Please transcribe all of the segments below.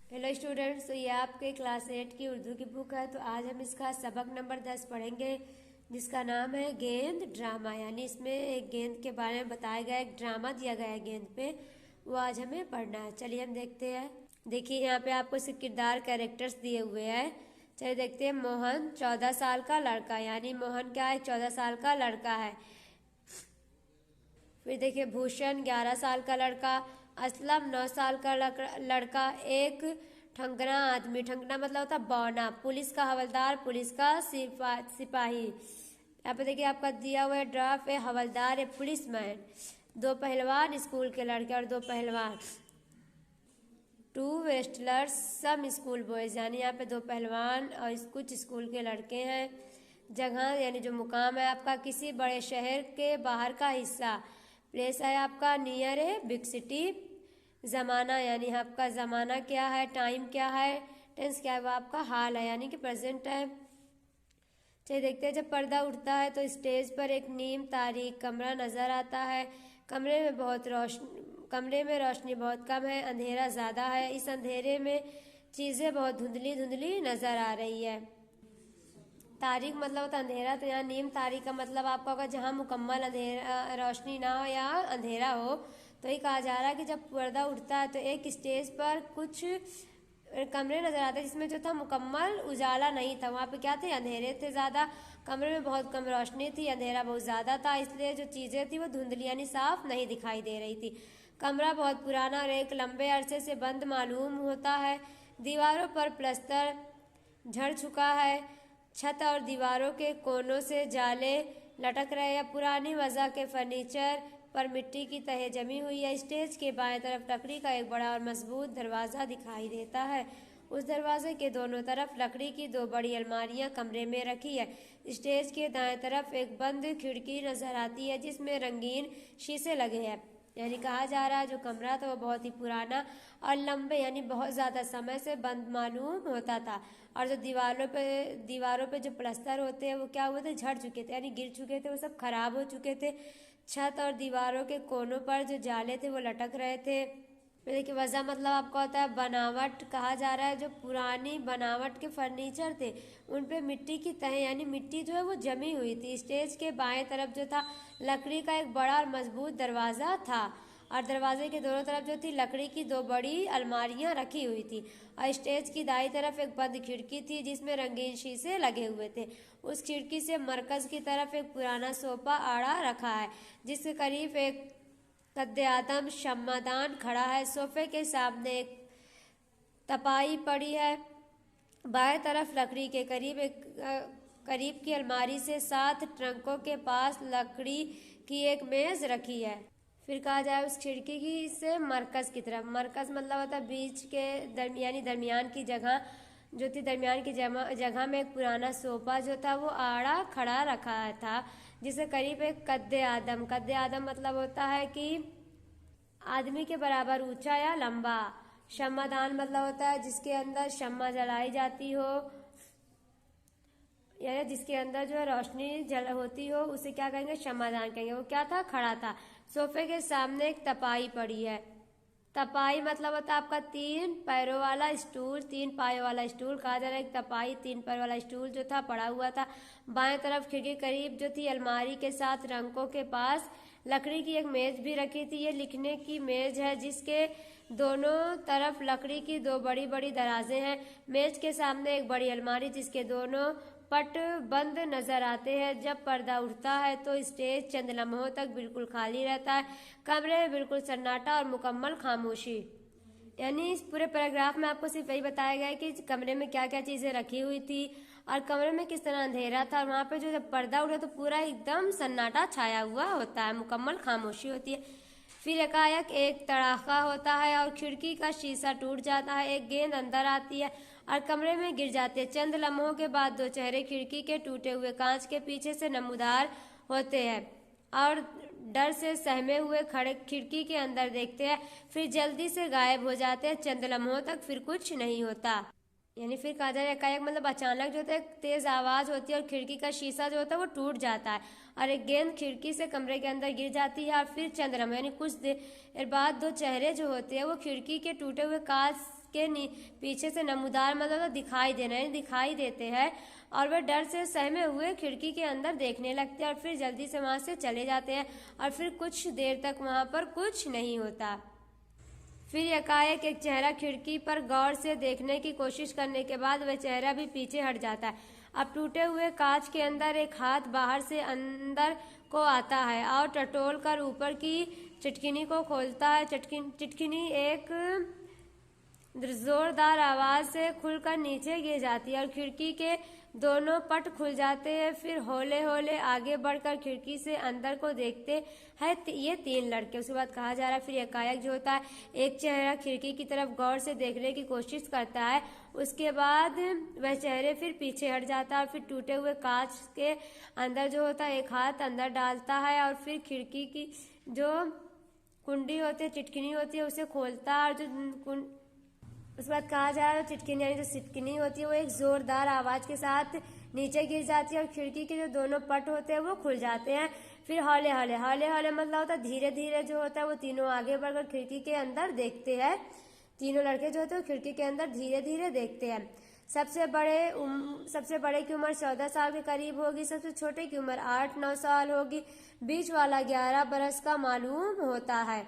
Hello students, तो ये आपके क्लास 8 की उर्दू की बुक है। तो आज हम इसका सबक नंबर 10 पढ़ेंगे, जिसका नाम है गेंद ड्रामा। यानी इसमें एक गेंद के बारे में बताया गया, एक ड्रामा दिया गया है गेंद पे, वो आज हमें पढ़ना है। चलिए हम देखते हैं। देखिए यहाँ पे आपको इसके किरदार कैरेक्टर्स दिए हुए हैं। चलिए देखते हैं। मोहन 14 साल का लड़का, यानी मोहन क्या है, 14 साल का लड़का है। फिर देखिए भूषण 11 साल का लड़का, असलम 9 साल का लड़का, एक ठंगना आदमी, ठंगना मतलब होता बौना, पुलिस का हवलदार, पुलिस का सिपाही। यहाँ पे देखिए आपका दिया हुआ है ड्राफ्ट है, हवलदार है, पुलिसमैन, 2 पहलवान स्कूल के लड़के और 2 पहलवान, 2 वेस्टलर्स सम स्कूल बॉयज, यानी यहाँ पे 2 पहलवान और कुछ स्कूल के लड़के हैं। जगह यानी जो मुकाम है आपका किसी बड़े शहर के बाहर का हिस्सा, प्लेस है आपका नियर है बिग सिटी। ज़माना यानी आपका ज़माना क्या है, टाइम क्या है, टेंस क्या है, वो आपका हाल है यानी कि प्रेजेंट है। चलिए देखते हैं। जब पर्दा उठता है तो स्टेज पर एक नीम तारीख कमरा नजर आता है। कमरे में रोशनी बहुत कम है, अंधेरा ज़्यादा है। इस अंधेरे में चीज़ें बहुत धुंधली धुंधली नजर आ रही है। तारीख मतलब होता अंधेरा, तो यहाँ नीम तारीख का मतलब आपका होगा जहाँ मुकम्मल अंधेरा रोशनी ना हो या अंधेरा हो। तो ये कहा जा रहा है कि जब पर्दा उठता है तो एक स्टेज पर कुछ कमरे नजर आते हैं जिसमें जो था मुकम्मल उजाला नहीं था, वहाँ पे क्या थे, अंधेरे थे ज़्यादा। कमरे में बहुत कम रोशनी थी, अंधेरा बहुत ज़्यादा था, इसलिए जो चीज़ें थी वो धुंधली यानी साफ नहीं दिखाई दे रही थी। कमरा बहुत पुराना और एक लंबे अरसे से बंद मालूम होता है। दीवारों पर प्लस्तर झड़ चुका है, छत और दीवारों के कोनों से जाले लटक रहे हैं, पुरानी वजह के फर्नीचर पर मिट्टी की तह जमी हुई है। स्टेज के बाएं तरफ लकड़ी का एक बड़ा और मजबूत दरवाज़ा दिखाई देता है। उस दरवाजे के दोनों तरफ लकड़ी की 2 बड़ी अलमारियां कमरे में रखी है। स्टेज के दाएं तरफ एक बंद खिड़की नजर आती है जिसमें रंगीन शीशे लगे हैं। यानी कहा जा रहा है जो कमरा था वो बहुत ही पुराना और लंबे यानी बहुत ज़्यादा समय से बंद मालूम होता था। और जो दीवारों पे जो प्लस्तर होते हैं वो क्या हुए थे, झड़ चुके थे यानी गिर चुके थे, वो सब खराब हो चुके थे। छत और दीवारों के कोनों पर जो जाले थे वो लटक रहे थे। फिर देखिए वजह मतलब आपका होता है बनावट। कहा जा रहा है जो पुरानी बनावट के फर्नीचर थे उन पे मिट्टी की तह यानी मिट्टी जो है वो जमी हुई थी। स्टेज के बाएं तरफ जो था लकड़ी का एक बड़ा और मजबूत दरवाज़ा था और दरवाजे के दोनों तरफ जो थी लकड़ी की 2 बड़ी अलमारियां रखी हुई थी। और स्टेज की दाईं तरफ एक बंद खिड़की थी जिसमें रंगीन शीशे लगे हुए थे। उस खिड़की से मरकज की तरफ एक पुराना सोफा आड़ा रखा है जिसके करीब एक कद्दे आदम शम्मादान खड़ा है। सोफे के सामने एक तपाई पड़ी है। बाएं तरफ लकड़ी के करीब की अलमारी से 7 ट्रंकों के पास लकड़ी की एक मेज रखी है। फिर कहा जाए उस खिड़की की से मरकज की तरफ, मरकज मतलब होता है बीच के दरमियान की जगह जो थी, दरमियान की जगह में एक पुराना सोफा जो था वो आड़ा खड़ा रखा था जिसे करीब एक कद्दे आदम मतलब होता है कि आदमी के बराबर ऊंचा या लंबा। शम्मादान मतलब होता है जिसके अंदर शम्मा जलाई जाती हो, यानी जिसके अंदर जो है रोशनी होती हो उसे क्या कहेंगे, शम्मादान कहेंगे। वो क्या था, खड़ा था। सोफे के सामने एक तपाई पड़ी है। तपाई मतलब होता है आपका 3 पैरों वाला स्टूल, 3 पायों वाला स्टूल कहा जा रहा है। एक तपाई 3 पैर वाला स्टूल जो था पड़ा हुआ था। बाएं तरफ खिड़की करीब जो थी अलमारी के साथ रंकों के पास लकड़ी की एक मेज भी रखी थी। ये लिखने की मेज है जिसके दोनों तरफ लकड़ी की 2 बड़ी बड़ी दराजें हैं। मेज के सामने एक बड़ी अलमारी जिसके दोनों पट बंद नजर आते हैं। जब पर्दा उठता है तो स्टेज चंद लम्हों तक बिल्कुल खाली रहता है। कमरे में बिल्कुल सन्नाटा और मुकम्मल खामोशी। यानी इस पूरे पैराग्राफ में आपको सिर्फ यही बताया गया है कि कमरे में क्या क्या चीजें रखी हुई थी और कमरे में किस तरह अंधेरा था। और वहां पे जो जब पर्दा उठा तो पूरा एकदम सन्नाटा छाया हुआ होता है, मुकम्मल खामोशी होती है। फिर एकाएक एक तड़ाका होता है और खिड़की का शीशा टूट जाता है। एक गेंद अंदर आती है और कमरे में गिर जाती है। चंद लम्हों के बाद 2 चेहरे खिड़की के टूटे हुए कांच के पीछे से नमूदार होते हैं और डर से सहमे हुए खड़े खिड़की के अंदर देखते हैं, फिर जल्दी से गायब हो जाते हैं। चंद लम्हों तक फिर कुछ नहीं होता। यानी फिर कहा जाए एकाएक मतलब अचानक जो होता है तेज आवाज होती है और खिड़की का शीशा जो होता है वो टूट जाता है और एक गेंद खिड़की से कमरे के अंदर गिर जाती है। और फिर चंद्रमा यानी कुछ देर बाद 2 चेहरे जो होते हैं वो खिड़की के टूटे हुए कांच के पीछे से नमूदार मतलब दिखाई देना है, दिखाई देते हैं और वे डर से सहमे हुए खिड़की के अंदर देखने लगते हैं और फिर जल्दी से वहां से चले जाते हैं और फिर कुछ देर तक वहां पर कुछ नहीं होता। फिर एकाएक एक चेहरा खिड़की पर गौर से देखने की कोशिश करने के बाद वह चेहरा भी पीछे हट जाता है। अब टूटे हुए कांच के अंदर एक हाथ बाहर से अंदर को आता है और टटोल कर ऊपर की चिटकिनी को खोलता है। चिटकिनी एक जोरदार आवाज से खुलकर नीचे गिर जाती है और खिड़की के दोनों पट खुल जाते हैं। फिर हौले हौले आगे बढ़कर खिड़की से अंदर को देखते हैं ये 3 लड़के। उसके बाद कहा जा रहा है फिर एकाएक जो होता है एक चेहरा खिड़की की तरफ गौर से देखने की कोशिश करता है। उसके बाद वह चेहरे फिर पीछे हट जाता है और फिर टूटे हुए कांच के अंदर जो होता है एक हाथ अंदर डालता है और फिर खिड़की की जो कुंडी होती है, चिटकिनी होती है, उसे खोलता है और जो उसके बाद कहा जा रहा है चिटकिनी यानी जो सिटकिनी होती है वो एक जोरदार आवाज के साथ नीचे गिर जाती है और खिड़की के जो दोनों पट होते हैं वो खुल जाते हैं। फिर हौले हौले मतलब होता है धीरे धीरे जो होता है वो तीनों आगे बढ़कर खिड़की के अंदर देखते हैं। तीनों लड़के जो होते हैं खिड़की के अंदर धीरे धीरे देखते हैं। सबसे बड़े की उम्र 14 साल के करीब होगी, सबसे छोटे की उम्र 8-9 साल होगी, बीच वाला 11 बरस का मालूम होता है।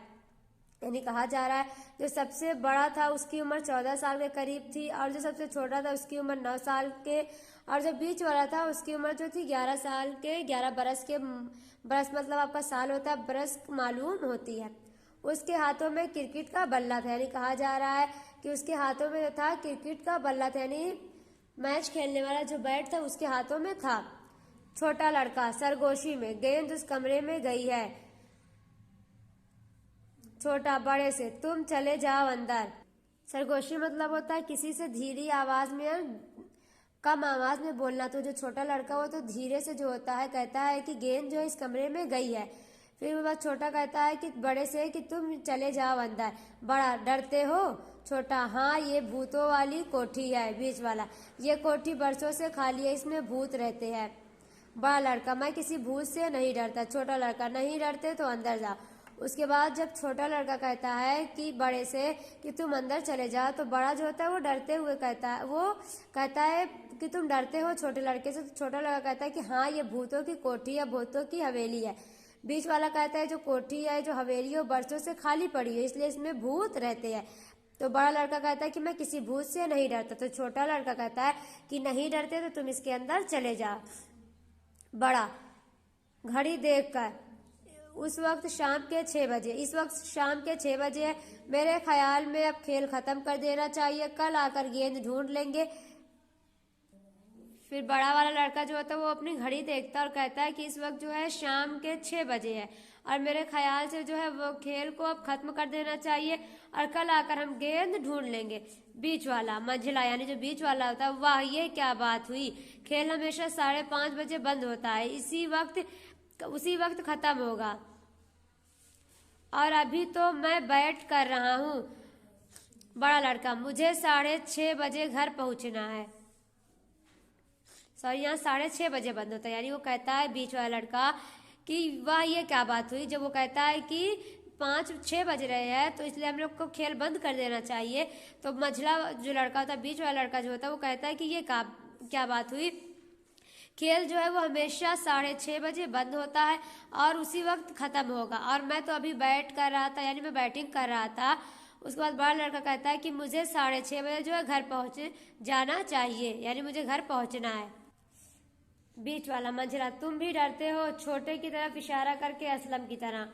यानी कहा जा रहा है जो सबसे बड़ा था उसकी उम्र 14 साल के करीब थी और जो सबसे छोटा था उसकी उम्र 9 साल के और जो बीच वाला था उसकी उम्र जो थी 11 साल के 11 बरस के। बरस मतलब आपका साल होता है, बरस मालूम होती है। उसके हाथों में क्रिकेट का बल्ला था, यानी कहा जा रहा है कि उसके हाथों में था क्रिकेट का बल्ला था, यानी मैच खेलने वाला जो बैट था उसके हाथों में था। छोटा लड़का सरगोशी में गेंद उस कमरे में गई है। छोटा बड़े से तुम चले जाओ अंदर। सरगोशी मतलब होता है किसी से धीरी आवाज में कम आवाज में बोलना। तो जो छोटा लड़का हो तो धीरे से जो होता है कहता है कि गेंद जो है इस कमरे में गई है। फिर वो बात छोटा कहता है कि बड़े से कि तुम चले जाओ अंदर। बड़ा डरते हो? छोटा हाँ ये भूतों वाली कोठी है। बीच वाला ये कोठी बरसों से खाली है, इसमें भूत रहते हैं। बड़ा लड़का मैं किसी भूत से नहीं डरता। छोटा लड़का नहीं डरते तो अंदर जाओ। उसके बाद जब छोटा लड़का कहता है कि बड़े से कि तुम अंदर चले जाओ तो बड़ा जो होता है वो डरते हुए कहता है कि तुम डरते हो छोटे लड़के से। तो छोटा लड़का कहता है कि हाँ ये भूतों की कोठी या भूतों की हवेली है। बीच वाला कहता है जो कोठी है जो हवेली है बरसों से खाली पड़ी है इसलिए इसमें भूत रहते हैं। तो बड़ा लड़का कहता है कि मैं किसी भूत से नहीं डरता। तो छोटा लड़का कहता है कि नहीं डरते तो तुम इसके अंदर चले जाओ। बड़ा घड़ी देखकर उस वक्त शाम के 6 बजे, इस वक्त शाम के 6 बजे है। मेरे ख्याल में अब खेल खत्म कर देना चाहिए, कल आकर गेंद ढूंढ लेंगे। फिर बड़ा वाला लड़का जो होता है वो अपनी घड़ी देखता है और कहता है कि इस वक्त जो है शाम के 6 बजे है और मेरे ख्याल से जो है वो खेल को अब खत्म कर देना चाहिए और कल आकर हम गेंद ढूंढ लेंगे। बीच वाला मंझला यानी जो बीच वाला होता है वाह ये क्या बात हुई, खेल हमेशा 5:30 बजे बंद होता है, उसी वक्त खत्म होगा और अभी तो मैं बैट कर रहा हूँ। बड़ा लड़का मुझे 6:30 बजे घर पहुंचना है। सॉरी यहाँ 6:30 बजे बंद होता है। यानी वो कहता है बीच वाला लड़का कि वाह ये क्या बात हुई, जब वो कहता है कि 5-6 बज रहे हैं तो इसलिए हम लोग को खेल बंद कर देना चाहिए। तो मझला जो लड़का होता है बीच वाला लड़का जो होता है वो कहता है कि ये क्या बात हुई, खेल जो है वो हमेशा 6:30 बजे बंद होता है और उसी वक्त खत्म होगा और मैं तो अभी बैट कर रहा था यानी मैं बैटिंग कर रहा था। उसके बाद बड़ा लड़का कहता है कि मुझे 6:30 बजे जो है घर पहुंच जाना चाहिए, यानी मुझे घर पहुंचना है। बीच वाला मंझला तुम भी डरते हो, छोटे की तरफ इशारा करके असलम की तरह।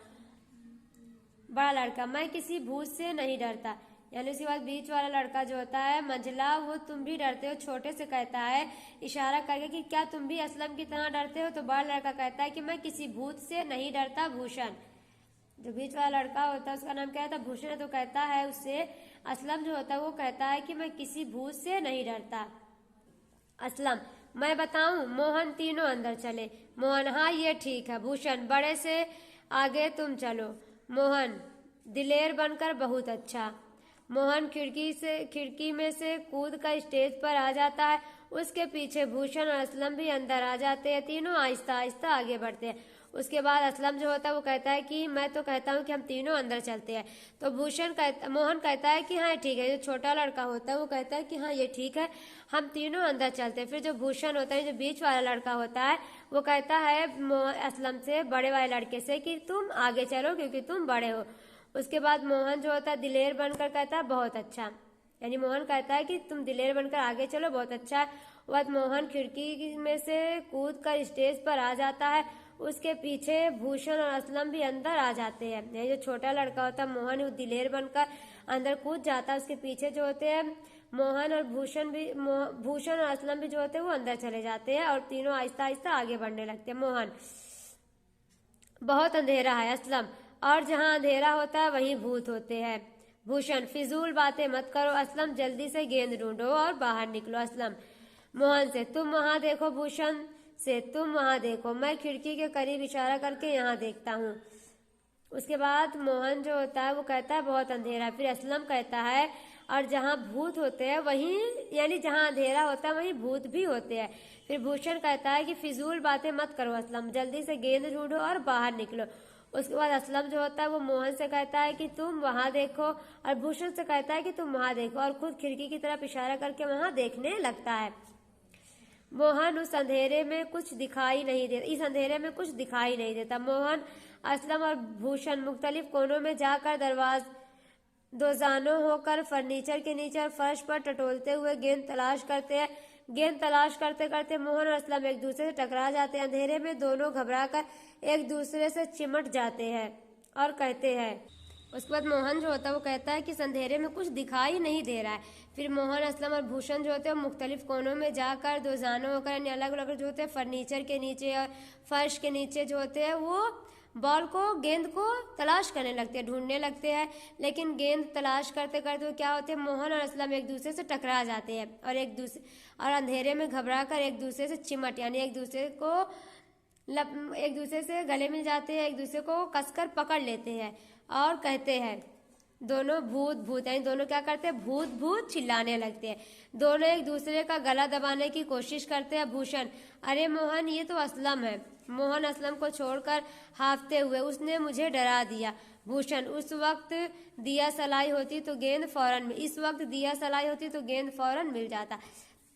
बड़ा लड़का मैं किसी भूत से नहीं डरता। यानी उसके बाद बीच वाला लड़का जो होता है मंझला वो तुम भी डरते हो छोटे से कहता है इशारा करके कि क्या तुम भी असलम की तरह डरते हो। तो बड़ा लड़का कहता है कि मैं किसी भूत से नहीं डरता। भूषण जो बीच वाला लड़का होता है उसका नाम क्या था, भूषण। तो कहता है उससे असलम जो होता है वो कहता है कि मैं किसी भूत से नहीं डरता। असलम मैं बताऊं? मोहन तीनों अंदर चले। मोहन हाँ ये ठीक है। भूषण बड़े से आगे तुम चलो। मोहन दिलेर बनकर बहुत अच्छा। मोहन खिड़की में से कूद कर स्टेज पर आ जाता है। उसके पीछे भूषण और असलम भी अंदर आ जाते हैं। तीनों आहिस्ता आहिस्ता आगे बढ़ते हैं। उसके बाद असलम जो होता है वो कहता है कि मैं तो कहता हूँ कि हम तीनों अंदर चलते हैं। तो मोहन कहता है कि हाँ ठीक है। जो छोटा लड़का होता है वो कहता है कि हाँ ये ठीक है, हम तीनों अंदर चलते हैं। फिर जो भूषण होता है, जो बीच वाला लड़का होता है, वो कहता है असलम से, बड़े वाले लड़के से, कि तुम आगे चलो क्योंकि तुम बड़े हो। उसके बाद मोहन जो होता है दिलेर बनकर कहता है बहुत अच्छा, यानी मोहन कहता है कि तुम दिलेर बनकर आगे चलो, बहुत अच्छा है। बाद मोहन खिड़की में से कूद कर स्टेज पर आ जाता है। उसके पीछे भूषण और असलम भी अंदर आ जाते हैं। ये जो छोटा लड़का होता है मोहन, वो दिलेर बनकर अंदर कूद जाता है। उसके पीछे जो होते हैं मोहन और भूषण और असलम भी जो होते हैं वो अंदर चले जाते हैं और तीनों आहिस्ता आहिस्ता आगे बढ़ने लगते हैं। मोहन, बहुत अंधेरा है। असलम, और जहाँ अंधेरा होता है वहीं भूत होते हैं। भूषण, फिजूल बातें मत करो। असलम, जल्दी से गेंद ढूंढो और बाहर निकलो। असलम मोहन से, तुम वहां देखो। भूषण से, तुम वहां देखो, मैं खिड़की के करीब इशारा करके यहाँ देखता हूँ। उसके बाद मोहन जो होता है वो कहता है बहुत अंधेरा है। फिर असलम कहता है और जहाँ भूत होते हैं वहीं, यानी जहाँ अंधेरा होता है वहीं भूत भी होते हैं। फिर भूषण कहता है कि फिजूल बातें मत करो असलम, जल्दी से गेंद ढूंढो और बाहर निकलो। उसके बाद असलम जो होता है वो मोहन से कहता है कि तुम वहां देखो, और भूषण से कहता है कि तुम वहां देखो, और खुद खिड़की की तरफ इशारा करके वहां देखने लगता है। मोहन उस अंधेरे में कुछ दिखाई नहीं देता इस अंधेरे में कुछ दिखाई नहीं देता। मोहन, असलम और भूषण मुख्तलिफ कोनों में जाकर दोजानों होकर फर्नीचर के नीचे और फर्श पर टटोलते हुए गेंद तलाश करते हैं। गेंद तलाश करते करते मोहन और असलम एक दूसरे से टकरा जाते हैं। अंधेरे में दोनों घबराकर एक दूसरे से चिमट जाते हैं और कहते हैं। उसके बाद मोहन जो होता है वो कहता है कि इस अंधेरे में कुछ दिखाई नहीं दे रहा है। फिर मोहन, असलम और भूषण जो होते हैं मुख्तलिफ कोनों में जाकर दोजानों होकर, यानी अलग अलग जो होते हैं फर्नीचर के नीचे और फर्श के नीचे जो होते हैं वो गेंद को तलाश करने लगते हैं, ढूंढने लगते हैं। लेकिन गेंद तलाश करते करते वो क्या होते हैं, मोहन और असलम एक दूसरे से टकरा जाते हैं और अंधेरे में घबरा कर एक दूसरे से चिमट, यानी एक दूसरे से गले मिल जाते हैं, एक दूसरे को कसकर पकड़ लेते हैं और कहते हैं दोनों भूत भूत, यानी दोनों क्या करते हैं, भूत भूत चिल्लाने लगते हैं। दोनों एक दूसरे का गला दबाने की कोशिश करते हैं। भूषण, अरे मोहन, ये तो असलम है। मोहन असलम को छोड़कर हाफते हुए, उसने मुझे डरा दिया। भूषण, इस वक्त दिया सलाई होती तो गेंद फौरन मिल जाता।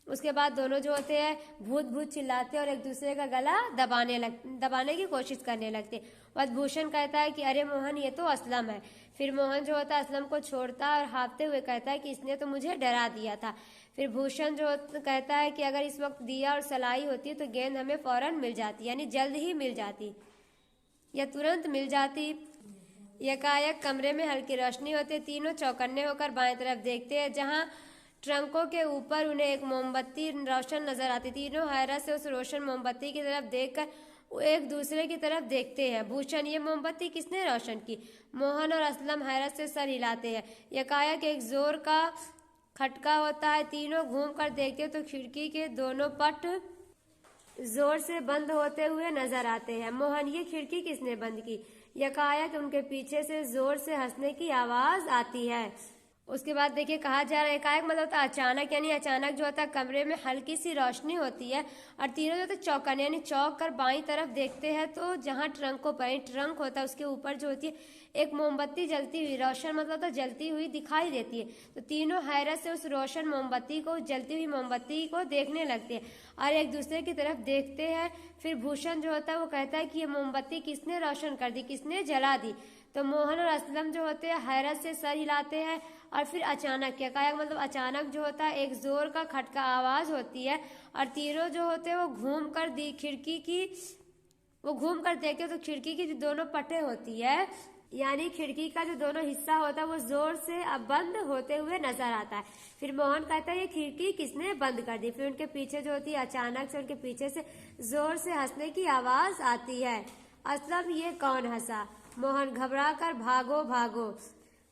उसके बाद दोनों जो होते हैं भूत भूत चिल्लाते और एक दूसरे का गला दबाने की कोशिश करने लगते। और भूषण कहता है कि अरे मोहन, ये तो असलम है। फिर मोहन जो होता है असलम को छोड़ता और हाफते हुए कहता है कि इसने तो मुझे डरा दिया था। फिर भूषण जो कहता है कि अगर इस वक्त दिया और सलाई होती तो गेंद हमें फौरन मिल जाती, यानी जल्द ही मिल जाती या तुरंत मिल जाती। यकायक कमरे में हल्की रोशनी होती। तीनों चौकन्ने होकर बाएं तरफ देखते हैं, जहां ट्रंकों के ऊपर उन्हें एक मोमबत्ती रोशन नजर आती। तीनों हैरत से उस रोशन मोमबत्ती की तरफ देखकर एक दूसरे की तरफ देखते हैं। भूषण, ये मोमबत्ती किसने रोशन की? मोहन और असलम हैरत से सर हिलाते हैं। यकायक एक जोर का खटका होता है। तीनों घूम कर देखते तो खिड़की के दोनों पट जोर से बंद होते हुए नजर आते हैं। मोहन, ये खिड़की किसने बंद की? यकायक उनके पीछे से जोर से हंसने की आवाज आती है। उसके बाद देखिए कहा जा रहा है एकाएक मतलब होता है अचानक, यानी अचानक जो होता है कमरे में हल्की सी रोशनी होती है और तीनों जो होते चौकन यानी चौक कर बाईं तरफ देखते हैं तो जहाँ ट्रंक होता है उसके ऊपर जो होती है एक मोमबत्ती जलती हुई, रोशन मतलब तो जलती हुई दिखाई देती है। तो तीनों हैरत से उस रोशन मोमबत्ती को, जलती हुई मोमबत्ती को देखने लगते हैं और एक दूसरे की तरफ देखते हैं। फिर भूषण जो होता है वो कहता है कि ये मोमबत्ती किसने रोशन कर दी, किसने जला दी? तो मोहन और असलम जो होते हैं हैरत से सर हिलाते हैं और फिर अचानक, क्या कहा मतलब अचानक जो होता है एक जोर का खटका आवाज होती है और तीनों जो होते हैं वो घूम कर देखते तो खिड़की की जो दोनों पट्टे होती है, यानी खिड़की का जो दोनों हिस्सा होता है वो जोर से अब बंद होते हुए नजर आता है। फिर मोहन कहता है ये खिड़की किसने बंद कर दी? फिर उनके पीछे जो होती है अचानक से उनके पीछे से जोर से हंसने की आवाज आती है। असलम, ये कौन हंसा? मोहन, घबरा कर भागो भागो।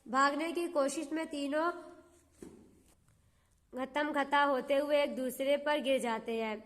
भागने की कोशिश में तीनों खत्म होते हुए एक दूसरे पर गिर जाते हैं।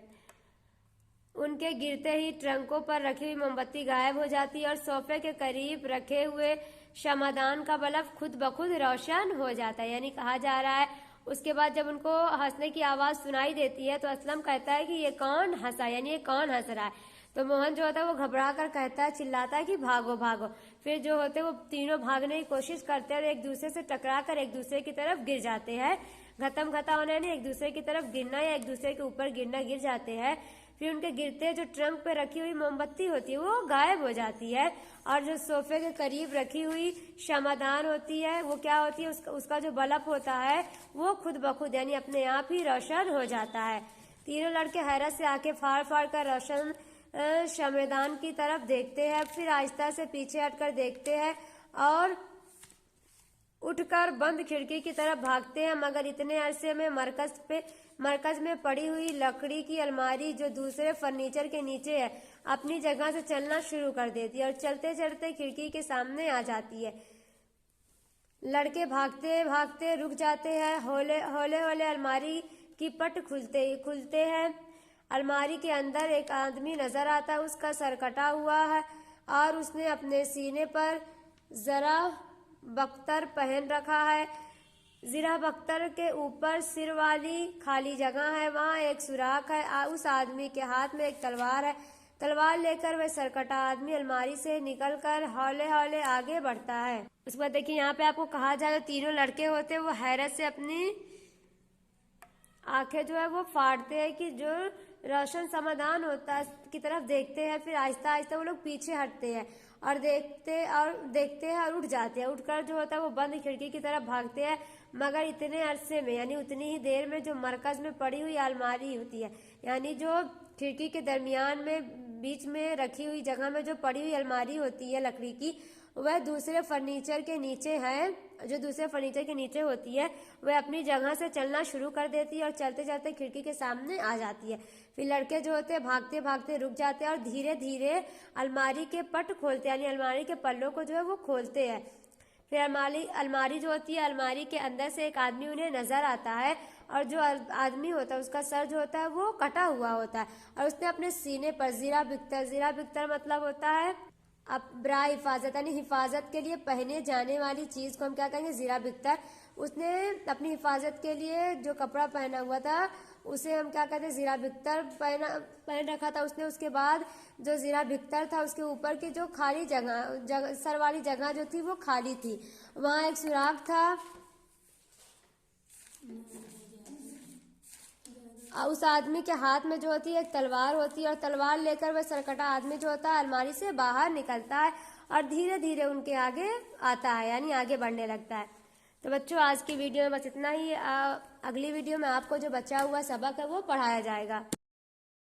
उनके गिरते ही ट्रंकों पर रखी हुई मोमबत्ती गायब हो जाती है और सोफे के करीब रखे हुए शमादान का बल्ब खुद ब खुद रोशन हो जाता है। यानी कहा जा रहा है उसके बाद जब उनको हंसने की आवाज सुनाई देती है तो असलम कहता है कि ये कौन हंसा, यानी ये कौन हंस रहा है? तो मोहन जो होता है वो घबरा कर कहता है, चिल्लाता है कि भागो भागो। फिर जो होते हैं वो तीनों भागने की कोशिश करते हैं और एक दूसरे से टकरा कर एक दूसरे की तरफ गिर जाते हैं। घतम घता होना नहीं, एक दूसरे की तरफ गिरना या एक दूसरे के ऊपर गिरना, गिर जाते हैं। फिर उनके गिरते जो ट्रंक पे रखी हुई मोमबत्ती होती है वो गायब हो जाती है, और जो सोफे के करीब रखी हुई क्षमादान होती है वो क्या होती है, उसका जो बल्ब होता है वो खुद ब खुद यानी अपने आप ही रोशन हो जाता है। तीनों लड़के हैरत से आंखें फाड़ फाड़ कर रोशन क्षमादान की तरफ देखते हैं, फिर आहिस्ता से पीछे हटकर देखते हैं और उठकर बंद खिड़की की तरफ भागते हैं। मगर इतने अरसे में मरकज में पड़ी हुई लकड़ी की अलमारी जो दूसरे फर्नीचर के नीचे है अपनी जगह से चलना शुरू कर देती है और चलते चलते खिड़की के सामने आ जाती है। लड़के भागते भागते रुक जाते हैं। होले होले होले अलमारी की पट खुलते हैं। अलमारी के अंदर एक आदमी नजर आता है। उसका सर कटा हुआ है और उसने अपने सीने पर जरा बख्तर पहन रखा है। ज़रा बख्तर के ऊपर सिर वाली खाली जगह है, वहाँ एक सुराख है। उस आदमी के हाथ में एक तलवार है। तलवार लेकर वह सरकटा आदमी अलमारी से निकलकर हौले हौले आगे बढ़ता है। उसके बाद देखिए यहाँ पे आपको कहा जाए तो तीनों लड़के होते हैं वो हैरत से अपनी आंखें जो है वो फाड़ते हैं कि जो रोशन समाधान होता है की तरफ देखते हैं। फिर आहिस्ता आहिस्ता वो लोग पीछे हटते हैं और देखते हैं और उठ जाते हैं। उठकर जो होता है वो बंद खिड़की की तरफ भागते हैं। मगर इतने अरसे में यानी उतनी ही देर में जो मरकज में पड़ी हुई अलमारी होती है यानी जो खिड़की के दरमियान में बीच में रखी हुई जगह में जो पड़ी हुई अलमारी होती है लकड़ी की, वह दूसरे फर्नीचर के नीचे है। जो दूसरे फर्नीचर के नीचे होती है वह अपनी जगह से चलना शुरू कर देती है और चलते चलते खिड़की के सामने आ जाती है। फिर लड़के जो होते हैं भागते भागते रुक जाते हैं और धीरे धीरे अलमारी के पट खोलते हैं यानी अलमारी के पल्लों को जो है वो खोलते हैं। फिर अलमारी जो होती है अलमारी के अंदर से एक आदमी उन्हें नजर आता है और जो आदमी होता है उसका सर जो होता है वो कटा हुआ होता है और उसने अपने सीने पर ज़रा बिख्तर मतलब होता है अब ब्रा हिफाजत यानी हिफाजत के लिए पहने जाने वाली चीज को हम क्या कहेंगे, ज़रा बिख्तर। उसने अपनी हिफाजत के लिए जो कपड़ा पहना हुआ था उसे हम क्या कहते हैं, ज़रा बिख्तर पहन रखा था उसने। उसके बाद जो ज़रा बिख्तर था उसके ऊपर की जो खाली जगह सर वाली जगह जो थी वो खाली थी, वहाँ एक सुराख था। उस आदमी के हाथ में जो होती है एक तलवार होती है और तलवार लेकर वह सरकटा आदमी जो होता है अलमारी से बाहर निकलता है और धीरे धीरे उनके आगे आता है यानी आगे बढ़ने लगता है। तो बच्चों आज की वीडियो में बस इतना ही। अगली वीडियो में आपको जो बचा हुआ सबक है वो पढ़ाया जाएगा।